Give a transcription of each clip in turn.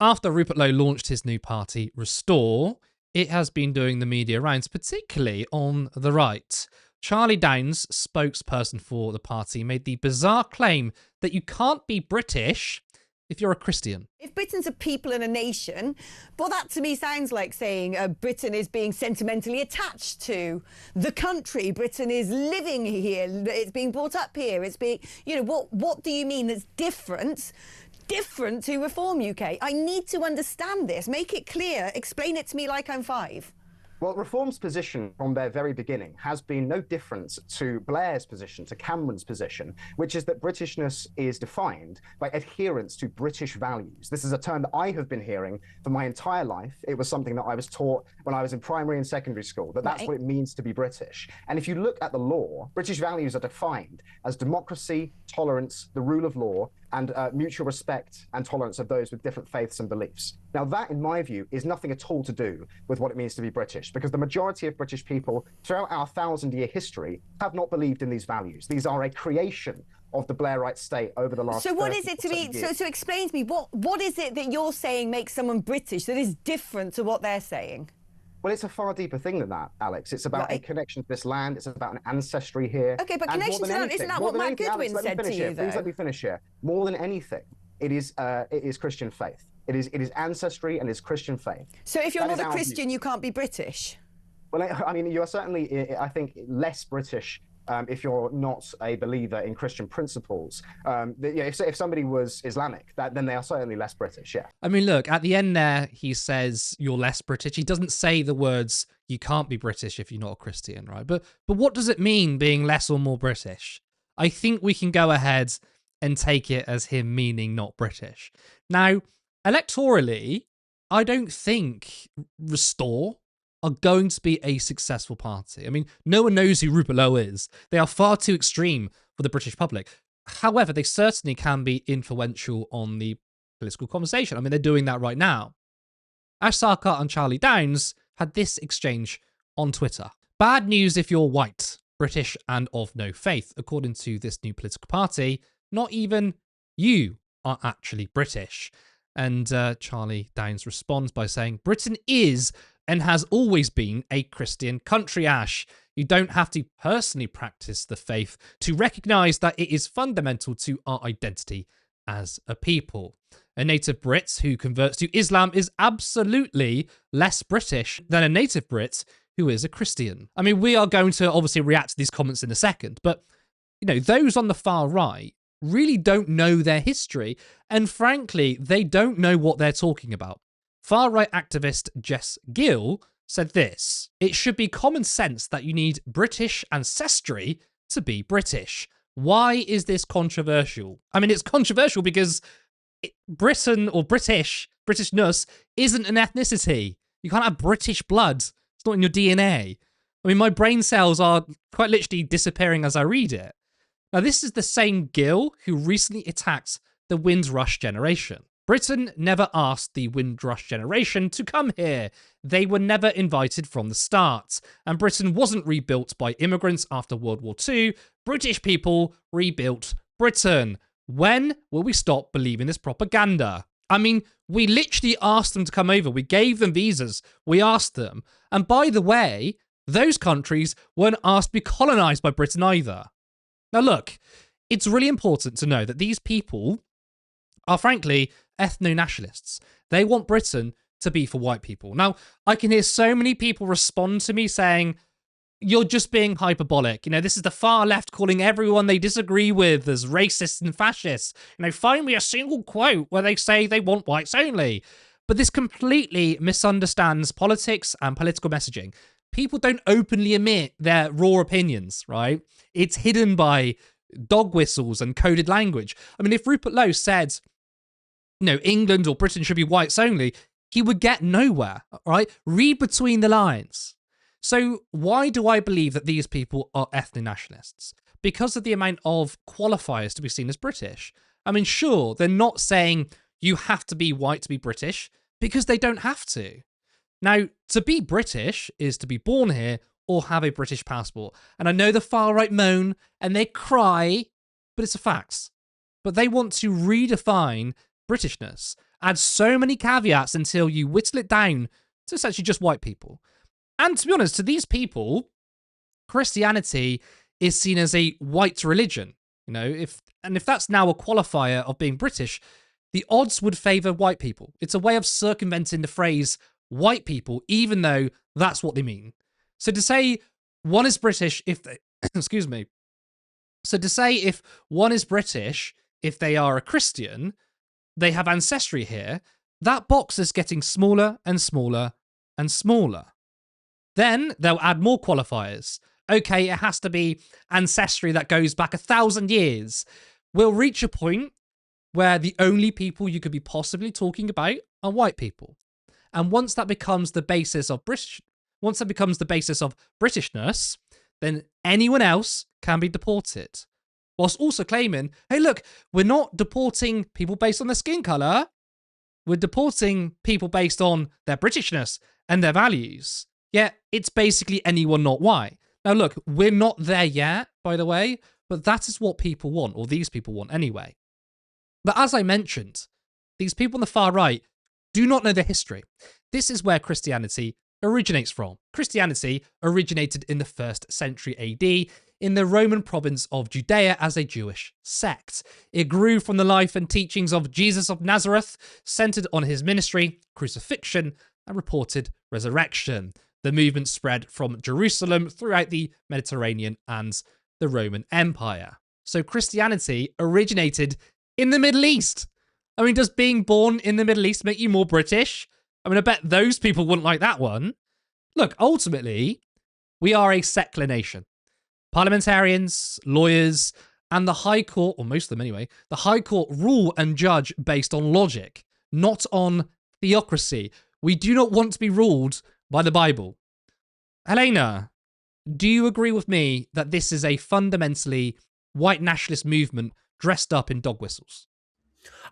after Rupert Lowe launched his new party, Restore, it has been doing the media rounds, particularly on the right. Charlie Downs, spokesperson for the party, made the bizarre claim that you can't be British if you're a Christian. If Britain's a people and a nation, well, that to me sounds like saying Britain is being sentimentally attached to the country. Britain is living here. It's being brought up here. It's being, you know, what do you mean that's different to Reform UK? I need to understand this. Make it clear. Explain it to me like I'm 5. Well, Reform's position from their very beginning has been no different to Blair's position, to Cameron's position, which is that Britishness is defined by adherence to British values. This is a term that I have been hearing for my entire life. It was something that I was taught when I was in primary and secondary school, that that's what it means to be British. And if you look at the law, British values are defined as democracy, tolerance, the rule of law, and mutual respect and tolerance of those with different faiths and beliefs. Now that, in my view, is nothing at all to do with what it means to be British, because the majority of British people throughout our 1,000-year history have not believed in these values. These are a creation of the Blairite state over the last 30 So what is it to be, so explain to me, what is it that you're saying makes someone British that is different to what they're saying? Well, it's a far deeper thing than that, Alex. It's about a connection to this land. It's about an ancestry here. Okay, but connection to land, isn't that what Matt Goodwin said to you, though? Please let me finish here. More than anything, it is Christian faith. It is ancestry and it's Christian faith. So if you're not a Christian, you can't be British? Well, I mean, you are certainly, I think, less British if you're not a believer in Christian principles. If somebody was Islamic, then they are certainly less British, yeah. I mean, look, at the end there, he says you're less British. He doesn't say the words, you can't be British if you're not a Christian, right? But what does it mean being less or more British? I think we can go ahead and take it as him meaning not British. Now, electorally, I don't think Restore are going to be a successful party. I mean, no one knows who Rupert Lowe is. They are far too extreme for the British public. However, they certainly can be influential on the political conversation. I mean, they're doing that right now. Ash Sarkar and Charlie Downs had this exchange on Twitter. Bad news if you're white, British and of no faith. According to this new political party, not even you are actually British. And Charlie Downs responds by saying, Britain is and has always been a Christian country, Ash. You don't have to personally practice the faith to recognise that it is fundamental to our identity as a people. A native Brit who converts to Islam is absolutely less British than a native Brit who is a Christian. I mean, we are going to obviously react to these comments in a second, but, you know, those on the far right really don't know their history, and frankly, they don't know what they're talking about. Far-right activist Jess Gill said this: it should be common sense that you need British ancestry to be British. Why is this controversial? I mean, it's controversial because Britain or Britishness isn't an ethnicity. You can't have British blood. It's not in your DNA. I mean, my brain cells are quite literally disappearing as I read it. Now, this is the same Gill who recently attacked the Windrush generation. Britain never asked the Windrush generation to come here. They were never invited from the start. And Britain wasn't rebuilt by immigrants after World War II. British people rebuilt Britain. When will we stop believing this propaganda? I mean, we literally asked them to come over. We gave them visas. We asked them. And by the way, those countries weren't asked to be colonized by Britain either. Now look, it's really important to know that these people are frankly ethno-nationalists. They want Britain to be for white people. Now, I can hear so many people respond to me saying, you're just being hyperbolic. You know, this is the far left calling everyone they disagree with as racists and fascists. You know, find me a single quote where they say they want whites only. But this completely misunderstands politics and political messaging. People don't openly admit their raw opinions, right? It's hidden by dog whistles and coded language. I mean, if Rupert Lowe said, you know, England or Britain should be whites only, he would get nowhere, right? Read between the lines. So why do I believe that these people are ethno-nationalists? Because of the amount of qualifiers to be seen as British. I mean, sure, they're not saying you have to be white to be British, because they don't have to. Now, to be British is to be born here or have a British passport. And I know the far right moan and they cry, but it's a fact. But they want to redefine Britishness add so many caveats until you whittle it down to essentially just white people. And to be honest, to these people, Christianity is seen as a white religion. If that's now a qualifier of being British, the odds would favour white people. It's a way of circumventing the phrase white people, even though that's what they mean. So to say one is British if they, excuse me. So to say if one is British if they are a Christian, they have ancestry here, that box is getting smaller and smaller and smaller. Then they'll add more qualifiers. Okay, it has to be ancestry that goes back 1,000 years. We'll reach a point where the only people you could be possibly talking about are white people. And once that becomes the basis of Britishness, then anyone else can be deported. Whilst also claiming, hey, look, we're not deporting people based on their skin colour. We're deporting people based on their Britishness and their values. Yeah, it's basically anyone not white. Now, look, we're not there yet, by the way, but that is what people want, or these people want anyway. But as I mentioned, these people on the far right do not know the history. This is where Christianity originates from. Christianity originated in the 1st century AD in the Roman province of Judea as a Jewish sect. It grew from the life and teachings of Jesus of Nazareth, centered on his ministry, crucifixion, and reported resurrection. The movement spread from Jerusalem throughout the Mediterranean and the Roman Empire. So Christianity originated in the Middle East. I mean, does being born in the Middle East make you more British? I mean, I bet those people wouldn't like that one. Look, ultimately, we are a secular nation. Parliamentarians, lawyers, and the High Court, or most of them anyway, the High Court rule and judge based on logic, not on theocracy. We do not want to be ruled by the Bible. Helena, do you agree with me that this is a fundamentally white nationalist movement dressed up in dog whistles?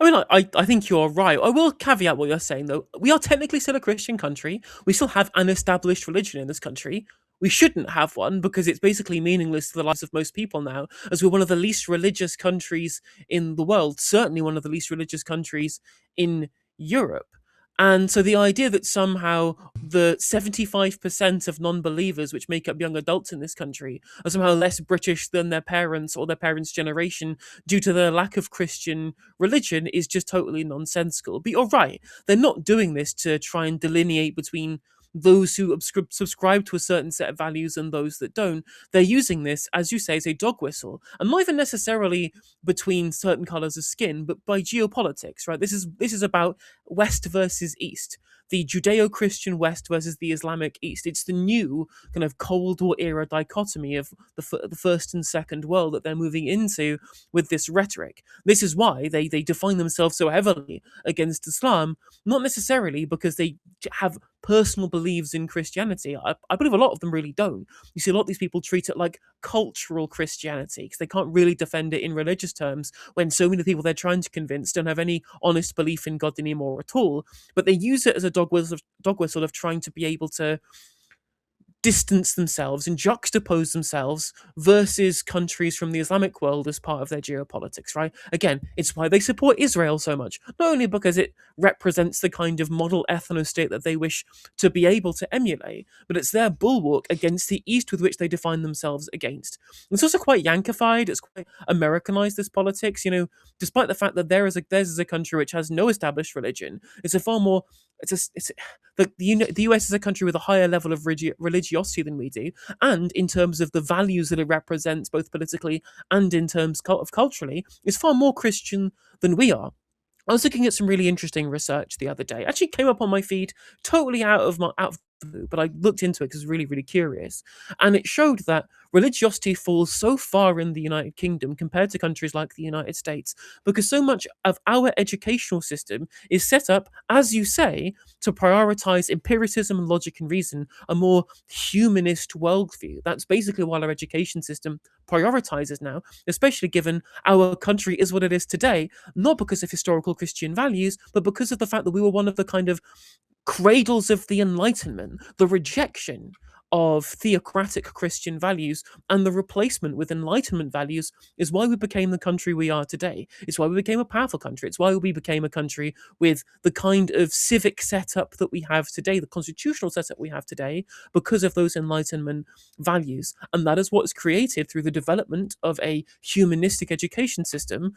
I mean, I think you're right. I will caveat what you're saying, though. We are technically still a Christian country. We still have an established religion in this country. We shouldn't have one because it's basically meaningless to the lives of most people now, as we're one of the least religious countries in the world, certainly one of the least religious countries in Europe. And so the idea that somehow the 75% of non-believers which make up young adults in this country are somehow less British than their parents or their parents' generation due to their lack of Christian religion is just totally nonsensical. But you're right, they're not doing this to try and delineate between those who subscribe to a certain set of values and those that don't. They're using this, as you say, as a dog whistle, and not even necessarily between certain colours of skin, but by geopolitics, right? This is about West versus East, the Judeo-Christian West versus the Islamic East. It's the new kind of Cold War era dichotomy of the first and second world that they're moving into with this rhetoric. This is why they define themselves so heavily against Islam, not necessarily because they have personal beliefs in Christianity. I believe a lot of them really don't. You see a lot of these people treat it like cultural Christianity because they can't really defend it in religious terms when so many people they're trying to convince don't have any honest belief in God anymore at all. But they use it as a dog whistle of trying to be able to distance themselves and juxtapose themselves versus countries from the Islamic world as part of their geopolitics, right? Again, it's why they support Israel so much. Not only because it represents the kind of model ethno-state that they wish to be able to emulate, but it's their bulwark against the East with which they define themselves against. It's also quite Yankified, it's quite Americanized, this politics, despite the fact that theirs is a country which has no established religion. It's a far more the US is a country with a higher level of religiosity than we do, and in terms of the values that it represents, both politically and in terms of culturally, is far more Christian than we are. I was looking at some really interesting research the other day. It actually came up on my feed, totally out of the blue, but I looked into it because I was really, really curious. And it showed that religiosity falls so far in the United Kingdom compared to countries like the United States because so much of our educational system is set up, as you say, to prioritize empiricism, logic, and reason, a more humanist worldview. That's basically what our education system prioritizes now, especially given our country is what it is today, not because of historical Christian values, but because of the fact that we were one of the kind of cradles of the Enlightenment. The rejection of theocratic Christian values, and the replacement with Enlightenment values is why we became the country we are today. It's why we became a powerful country. It's why we became a country with the kind of civic setup that we have today, the constitutional setup we have today, because of those Enlightenment values. And that is what is created through the development of a humanistic education system,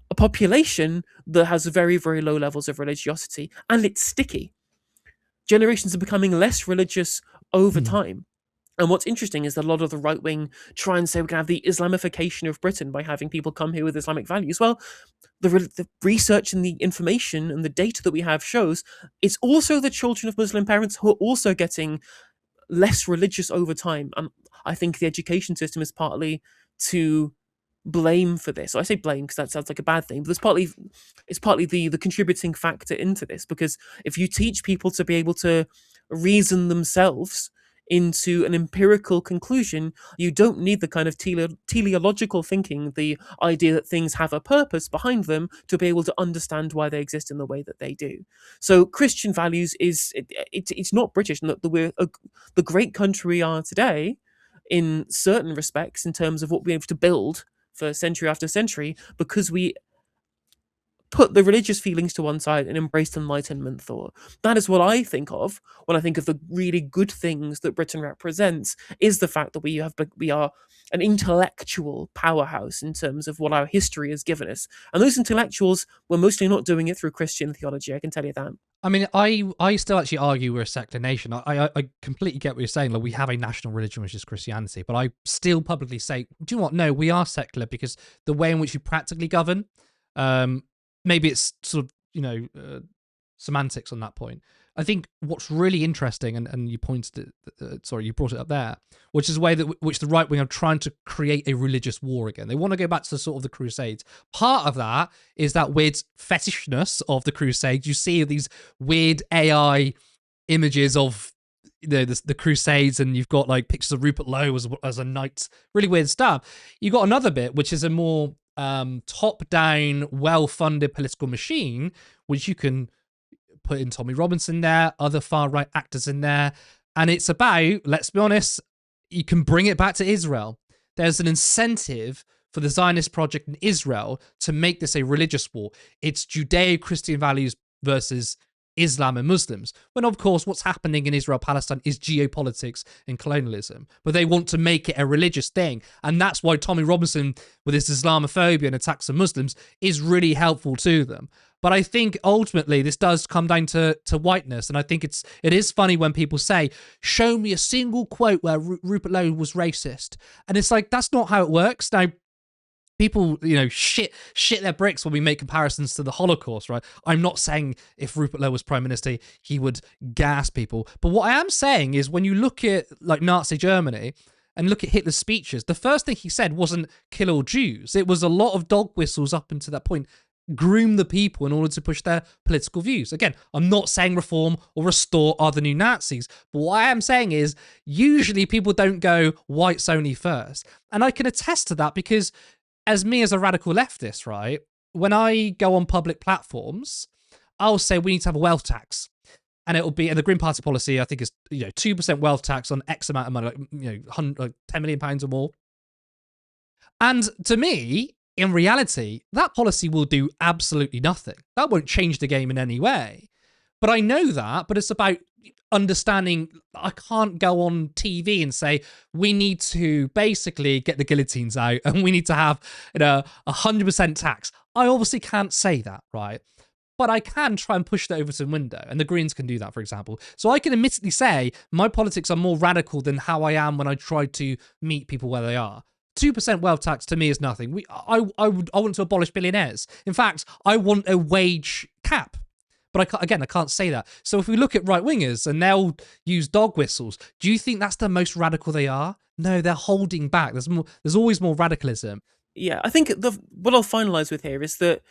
a population that has very, very low levels of religiosity, and it's sticky. Generations are becoming less religious over time. And what's interesting is that a lot of the right wing try and say we can have the Islamification of Britain by having people come here with Islamic values. Well, the research and the information and the data that we have shows it's also the children of Muslim parents who are also getting less religious over time. And I think the education system is partly to blame for this. So I say blame because that sounds like a bad thing, but it's partly the contributing factor into this, because if you teach people to be able to reason themselves into an empirical conclusion, you don't need the kind of teleological thinking, the idea that things have a purpose behind them, to be able to understand why they exist in the way that they do. So Christian values it's not British, and that we're the great country we are today in certain respects in terms of what we're able to build for century after century, because we put the religious feelings to one side and embraced Enlightenment thought. That is what I think of when I think of the really good things that Britain represents, is the fact that we are an intellectual powerhouse in terms of what our history has given us. And those intellectuals were mostly not doing it through Christian theology, I can tell you that. I mean, I still actually argue we're a secular nation. I completely get what you're saying. Like, we have a national religion, which is Christianity, but I still publicly say, do you know what? No, we are secular because the way in which you practically govern, maybe it's sort of, semantics on that point. I think what's really interesting, and you pointed it, you brought it up there, which is the way that which the right wing are trying to create a religious war again. They want to go back to sort of the Crusades. Part of that is that weird fetishness of the Crusades. You see these weird AI images of the Crusades, and you've got like pictures of Rupert Lowe as a knight. Really weird stuff. You got another bit which is a more top-down, well-funded political machine, which you can put in Tommy Robinson there, other far-right actors in there, and it's about, let's be honest, you can bring it back to Israel. There's an incentive for the Zionist project in Israel to make this a religious war. It's Judeo-Christian values versus Islam and Muslims, when of course what's happening in Israel-Palestine is geopolitics and colonialism, but they want to make it a religious thing, and that's why Tommy Robinson, with his Islamophobia and attacks on Muslims, is really helpful to them. But I think ultimately this does come down to whiteness, and I think it is funny when people say, show me a single quote where Rupert Lowe was racist, and it's like, that's not how it works. Now, people, shit their bricks when we make comparisons to the Holocaust, right? I'm not saying if Rupert Lowe was Prime Minister, he would gas people. But what I am saying is when you look at like Nazi Germany and look at Hitler's speeches, the first thing he said wasn't kill all Jews. It was a lot of dog whistles up until that point. Groom the people in order to push their political views. Again, I'm not saying reform or restore are the new Nazis, but what I am saying is usually people don't go whites only first. And I can attest to that because as a radical leftist, right, when I go on public platforms, I'll say we need to have a wealth tax. And it'll be, and the Green Party policy, I think, is 2% wealth tax on X amount of money, like £10 million or more. And to me, in reality, that policy will do absolutely nothing. That won't change the game in any way. But I know that, but it's about understanding. I can't go on TV and say we need to basically get the guillotines out and we need to have 100% tax. I obviously can't say that, right? But I can try and push the Overton window, and the Greens can do that, for example. So I can admittedly say my politics are more radical than how I am when I try to meet people where they are. 2% wealth tax to me is nothing. I want to abolish billionaires. In fact, I want a wage cap. But I can't say that. So if we look at right-wingers and they'll use dog whistles, do you think that's the most radical they are? No, they're holding back. There's always more radicalism. Yeah, I think what I'll finalise with here is that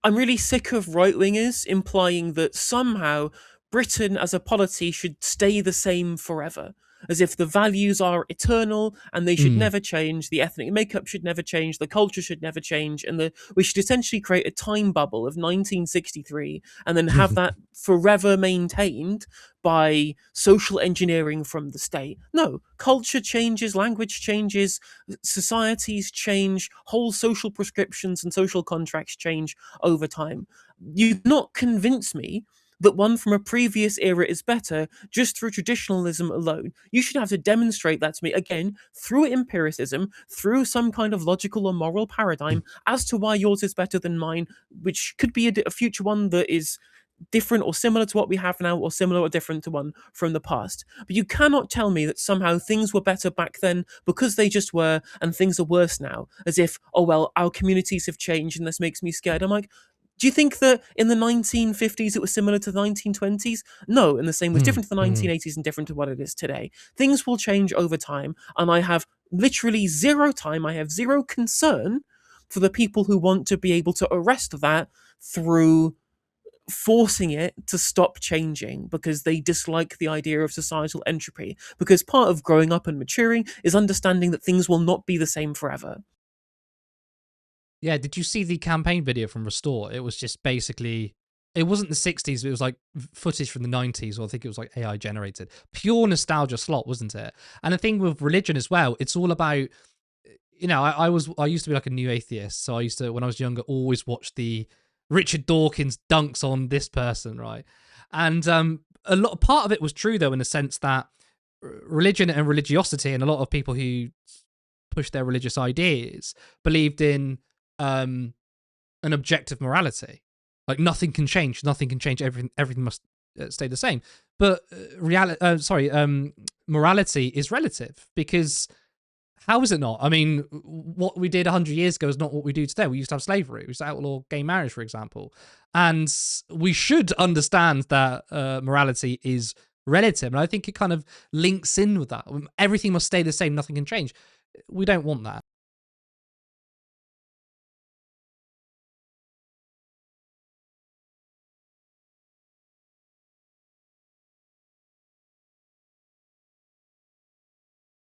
I'm really sick of right-wingers implying that somehow Britain as a polity should stay the same forever. as if the values are eternal and they should Mm. never change, the ethnic makeup should never change, the culture should never change, and we should essentially create a time bubble of 1963 and then have that forever maintained by social engineering from the state. No, culture changes, language changes, societies change, whole social prescriptions and social contracts change over time. You cannot convince me that one from a previous era is better just through traditionalism alone. You should have to demonstrate that to me, again, through empiricism, through some kind of logical or moral paradigm, as to why yours is better than mine, which could be a future one that is different or similar to what we have now, or similar or different to one from the past. But you cannot tell me that somehow things were better back then because they just were, and things are worse now, as if, oh well, our communities have changed and this makes me scared. I'm like, do you think that in the 1950s it was similar to the 1920s? No, and the same was different to the 1980s and different to what it is today. Things will change over time, and I have literally zero time, I have zero concern for the people who want to be able to arrest that through forcing it to stop changing because they dislike the idea of societal entropy. Because part of growing up and maturing is understanding that things will not be the same forever. Yeah, did you see the campaign video from Restore? It was just basically, it wasn't the 60s, it was like footage from the 90s, or I think it was like AI generated. Pure nostalgia slot, wasn't it? And the thing with religion as well, it's all about, you know, I used to be like a new atheist, so I used to, when I was younger, always watch the Richard Dawkins dunks on this person, right? And part of it was true though, in the sense that religion and religiosity, and a lot of people who push their religious ideas believed in an objective morality, like nothing can change, everything must stay the same. But morality is relative, because how is it not? I mean, what we did 100 years ago is not what we do today. We used to have slavery. We used to outlaw gay marriage, for example. And we should understand that morality is relative. And I think it kind of links in with that. Everything must stay the same. Nothing can change. We don't want that.